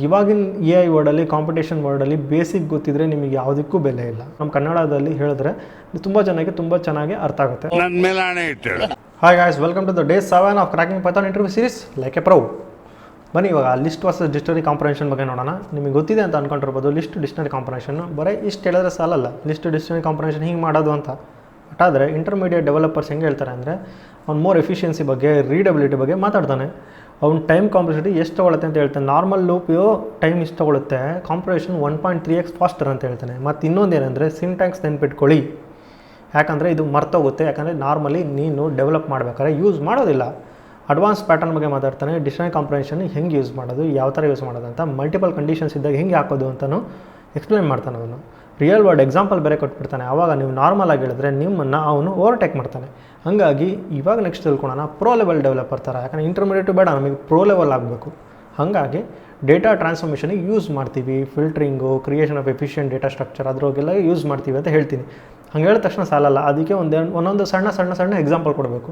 ಇವಾಗಿನ AI ವರ್ಡಲ್ಲಿ competition ವರ್ಡಲ್ಲಿ basic ಗೊತ್ತಿದ್ರೆ ನಿಮಗೆ ಯಾವುದಕ್ಕೂ ಬೆಲೆ ಇಲ್ಲ. ನಮ್ಮ ಕನ್ನಡದಲ್ಲಿ ಹೇಳಿದ್ರೆ ತುಂಬ ಜನಕ್ಕೆ ತುಂಬ ಚೆನ್ನಾಗಿ ಅರ್ಥ ಆಗುತ್ತೆ. Hi guys, welcome to the day 7 of cracking Python interview series like a pro. ಬನ್ನಿ ಇವಾಗ ಲಿಸ್ಟ್ ವರ್ಸಸ್ ಡಿಕ್ಷನರಿ ಕಾಂಪ್ರಹೆನ್ಷನ್ ಬಗ್ಗೆ ನೋಡೋಣ. ನಿಮಗೆ ಗೊತ್ತಿದೆ ಅಂತ ಅನ್ಕೊಂಡಿರ್ಬೋದು ಲಿಸ್ಟ್ ಡಿಕ್ಷನರಿ ಕಾಂಪ್ರಹೆನ್ಷನ್. ಬರೀ ಇಷ್ಟು ಹೇಳಿದ್ರೆ ಸಾಲಲ್ಲ, ಲಿಸ್ಟ್ ಡಿಕ್ಷನರಿ ಕಾಂಪ್ರಹೆನ್ಷನ್ ಹಿಂಗೆ ಮಾಡೋದು ಅಂತ. ಬಟ್ ಆದರೆ ಇಂಟರ್ಮೀಡಿಯೇಟ್ ಡೆವಲಪರ್ಸ್ ಹೆಂಗೆ ಹೇಳ್ತಾರೆ ಅಂದರೆ ಅವ್ನು ಮೋರ್ ಎಫಿಷಿಯನ್ಸಿ ಬಗ್ಗೆ, ರೀಡಬಿಲಿಟಿ ಬಗ್ಗೆ ಮಾತಾಡ್ತಾನೆ. ಅವ್ನು ಟೈಮ್ ಕಾಂಪ್ಲೆಕ್ಸಿಟಿ ಎಷ್ಟು ತೊಗೊಳುತ್ತೆ ಅಂತ ಹೇಳ್ತಾನೆ. ನಾರ್ಮಲ್ ಲೂಪಿಯು ಟೈಮ್ ಇಷ್ಟು ತೊಗೊಳುತ್ತೆ, ಕಾಂಪ್ರಹೆನ್ಷನ್ 1.3x ಫಾಸ್ಟರ್ ಅಂತ ಹೇಳ್ತಾನೆ. ಮತ್ತು ಇನ್ನೊಂದು ಏನಂದರೆ ಸಿಂಟ್ಯಾಕ್ಸ್ ನೆನ್ಪಿಟ್ಕೊಳ್ಳಿ, ಯಾಕಂದರೆ ಇದು ಮರ್ತೋಗುತ್ತೆ. ಯಾಕಂದರೆ ನಾರ್ಮಲಿ ನೀನು ಡೆವಲಪ್ ಮಾಡಬೇಕಾದ್ರೆ ಯೂಸ್ ಮಾಡೋದಿಲ್ಲ. ಅಡ್ವಾನ್ಸ್ ಪ್ಯಾಟರ್ನ್ ಬಗ್ಗೆ ಮಾತಾಡ್ತಾನೆ. ಡಿಕ್ಷನರಿ ಕಾಂಪ್ರಹೆನ್ಷನ್ ಹೆಂಗೆ ಯೂಸ್ ಮಾಡೋದು, ಯಾವ ಥರ ಯೂಸ್ ಮಾಡೋದು ಅಂತ, ಮಲ್ಟಿಪಲ್ ಕಂಡೀಷನ್ಸ್ ಇದ್ದಾಗ ಹೆಂಗೆ ಹಾಕೋದು ಅಂತಲೂ ಎಕ್ಸ್ಪ್ಲೇನ್ ಮಾಡ್ತಾನೆ. ಅವನು ರಿಯಲ್ ವರ್ಲ್ಡ್ ಎಕ್ಸಾಂಪಲ್ ಬೇರೆ ಕೊಟ್ಬಿಡ್ತಾನೆ. ಆವಾಗ ನೀವು ನಾರ್ಮಲ್ ಆಗಿ ಹೇಳಿದ್ರೆ ನಿಮ್ಮನ್ನು ಅವನು ಓವರ್ಟೇಕ್ ಮಾಡ್ತಾನೆ. ಹಾಗಾಗಿ ಇವಾಗ ನೆಕ್ಸ್ಟ್ ತಿಳ್ಕೊಳ್ಳೋಣ ಪ್ರೋ ಲೆವೆಲ್ ಡೆವಲಪರ್ ಥರ. ಯಾಕಂದರೆ ಇಂಟರ್ಮೀಡಿಯೇಟು ಬೇಡ, ನಮಗೆ ಪ್ರೋ ಲೆವೆಲ್ ಆಗಬೇಕು. ಹಾಗಾಗಿ ಡೇಟಾ ಟ್ರಾನ್ಸ್ಫಾರ್ಮೇಷನಿಗೆ ಯೂಸ್ ಮಾಡ್ತೀವಿ, filtering, creation of efficient data structure ಅದ್ರಾಗೆಲ್ಲ ಯೂಸ್ ಮಾಡ್ತೀವಿ ಅಂತ ಹೇಳ್ತೀನಿ. ಹಂಗೆ ಹೇಳಿದ ತಕ್ಷಣ ಸಾಲಲ್ಲ, ಅದಕ್ಕೆ ಒಂದೊಂದು ಸಣ್ಣ ಎಕ್ಸಾಂಪಲ್ ಕೊಡಬೇಕು.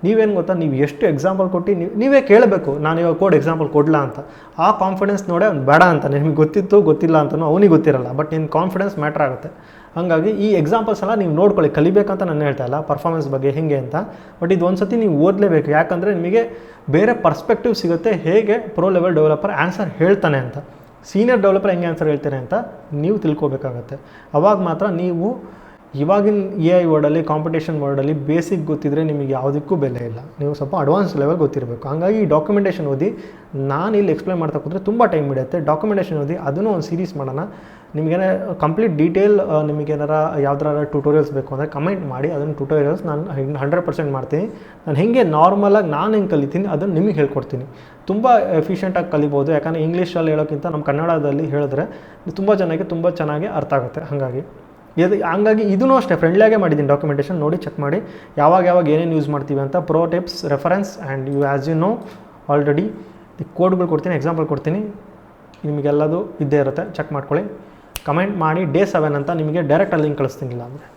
ನೀವೇನು ಗೊತ್ತಾ, ನೀವು ಎಷ್ಟು ಎಕ್ಸಾಂಪಲ್ ಕೊಟ್ಟು ನೀವೇ ಕೇಳಬೇಕು, ನಾನು ಇವಾಗ ಕೋಡ್ ಎಕ್ಸಾಂಪಲ್ ಕೊಡಲ ಅಂತ. ಆ ಕಾನ್ಫಿಡೆನ್ಸ್ ನೋಡೇ ಅವ್ನು ಬೇಡ ಅಂತ. ನಿಮಗೆ ಗೊತ್ತಿತ್ತು ಗೊತ್ತಿಲ್ಲ ಅಂತಲೂ ಅವನಿಗೆ ಗೊತ್ತಿರಲ್ಲ, ಬಟ್ ನಿನ್ನ ಕಾನ್ಫಿಡೆನ್ಸ್ ಮ್ಯಾಟ್ರ್ ಆಗುತ್ತೆ. ಹಾಗಾಗಿ ಈ ಎಕ್ಸಾಂಪಲ್ಸ್ ಎಲ್ಲ ನೀವು ನೋಡ್ಕೊಳ್ಳಿ, ಕಲಿಬೇಕಂತ ನಾನು ಹೇಳ್ತಾ ಇಲ್ಲ ಪರ್ಫಾರ್ಮೆನ್ಸ್ ಬಗ್ಗೆ ಹೇಗೆ ಅಂತ. ಬಟ್ ಇದು ಒಂದು ಸತಿ ನೀವು ಓದಲೇಬೇಕು, ಯಾಕಂದರೆ ನಿಮಗೆ ಬೇರೆ ಪರ್ಸ್ಪೆಕ್ಟಿವ್ ಸಿಗುತ್ತೆ ಹೇಗೆ ಪ್ರೋ ಲೆವೆಲ್ ಡೆವಲಪರ್ ಆನ್ಸರ್ ಹೇಳ್ತಾನೆ ಅಂತ. ಸೀನಿಯರ್ ಡೆವಲಪರ್ ಹೆಂಗೆ ಆನ್ಸರ್ ಹೇಳ್ತಾನೆ ಅಂತ ನೀವು ತಿಳ್ಕೊಬೇಕಾಗತ್ತೆ. ಅವಾಗ ಮಾತ್ರ ನೀವು ಇವಾಗಿನ AI ವರ್ಡಲ್ಲಿ, ಕಾಂಪಿಟೇಷನ್ ವರ್ಡಲ್ಲಿ ಬೇಸಿಕ್ ಗೊತ್ತಿದ್ರೆ ನಿಮಗೆ ಯಾವುದಕ್ಕೂ ಬೆಲೆ ಇಲ್ಲ. ನೀವು ಸ್ವಲ್ಪ ಅಡ್ವಾನ್ಸ್ ಲೆವೆಲ್ ಗೊತ್ತಿರಬೇಕು. ಹಾಗಾಗಿ ಈ ಡಾಕ್ಯುಮೆಂಟೇಷನ್ ಓದಿ, ನಾನು ಇಲ್ಲಿ ಎಕ್ಸ್ಪ್ಲೇನ್ ಮಾಡ್ತಾ ಕೂತ್ರೆ ತುಂಬ ಟೈಮ್ ಹಿಡಿಯುತ್ತೆ. ಡಾಕ್ಯುಮೆಂಟೇಷನ್ ಓದಿ ಅದನ್ನು ಒಂದು ಸೀರೀಸ್ ಮಾಡೋಣ. ನಿಮಗೇನೆ ಕಂಪ್ಲೀಟ್ ಡೀಟೇಲ್, ನಿಮಗೇನಾರ ಯಾವ್ದಾರ ಟ್ಯೂಟೋರಿಯಲ್ಸ್ ಬೇಕು ಅಂದರೆ ಕಮೆಂಟ್ ಮಾಡಿ, ಅದನ್ನು ಟ್ಯೂಟೋರಿಯಲ್ಸ್ ನಾನು 100% ಮಾಡ್ತೀನಿ. ನಾನು ಹೇಗೆ ನಾರ್ಮಲಾಗಿ ನಾನು ಹೆಂಗೆ ಕಲಿತೀನಿ ಅದನ್ನು ನಿಮಗೆ ಹೇಳ್ಕೊಡ್ತೀನಿ. ತುಂಬ ಎಫಿಷಿಯೆಂಟಾಗಿ ಕಲಿಬೋದು. ಯಾಕಂದರೆ ಇಂಗ್ಲೀಷಲ್ಲಿ ಹೇಳೋಕ್ಕಿಂತ ನಮ್ಮ ಕನ್ನಡದಲ್ಲಿ ಹೇಳಿದ್ರೆ ತುಂಬ ಜನಕ್ಕೆ ತುಂಬ ಚೆನ್ನಾಗಿ ಅರ್ಥ ಆಗುತ್ತೆ. ಹಂಗಾಗಿ ಇದೂ ಅಷ್ಟೇ ಫ್ರೆಂಡ್ಲಿಯಾಗೇ ಮಾಡಿದ್ದೀನಿ. ಡಾಕ್ಯುಮೆಂಟೇಷನ್ ನೋಡಿ ಚೆಕ್ ಮಾಡಿ, ಯಾವಾಗ ಏನೇನು ಯೂಸ್ ಮಾಡ್ತೀವಿ ಅಂತ. Pro tips, reference and you as you know already ಕೋಡ್ಗಳು ಕೊಡ್ತೀನಿ, ಎಕ್ಸಾಂಪಲ್ ಕೊಡ್ತೀನಿ. ನಿಮಗೆಲ್ಲದು ಇದ್ದೇ ಇರುತ್ತೆ, ಚೆಕ್ ಮಾಡ್ಕೊಳ್ಳಿ. ಕಮೆಂಟ್ ಮಾಡಿ ಡೇ 7 ಅಂತ ನಿಮಗೆ ಡೈರೆಕ್ಟಾಗಿ ಲಿಂಕ್ ಕಳಿಸ್ತೀನಿಲ್ಲ ಅಂದರೆ.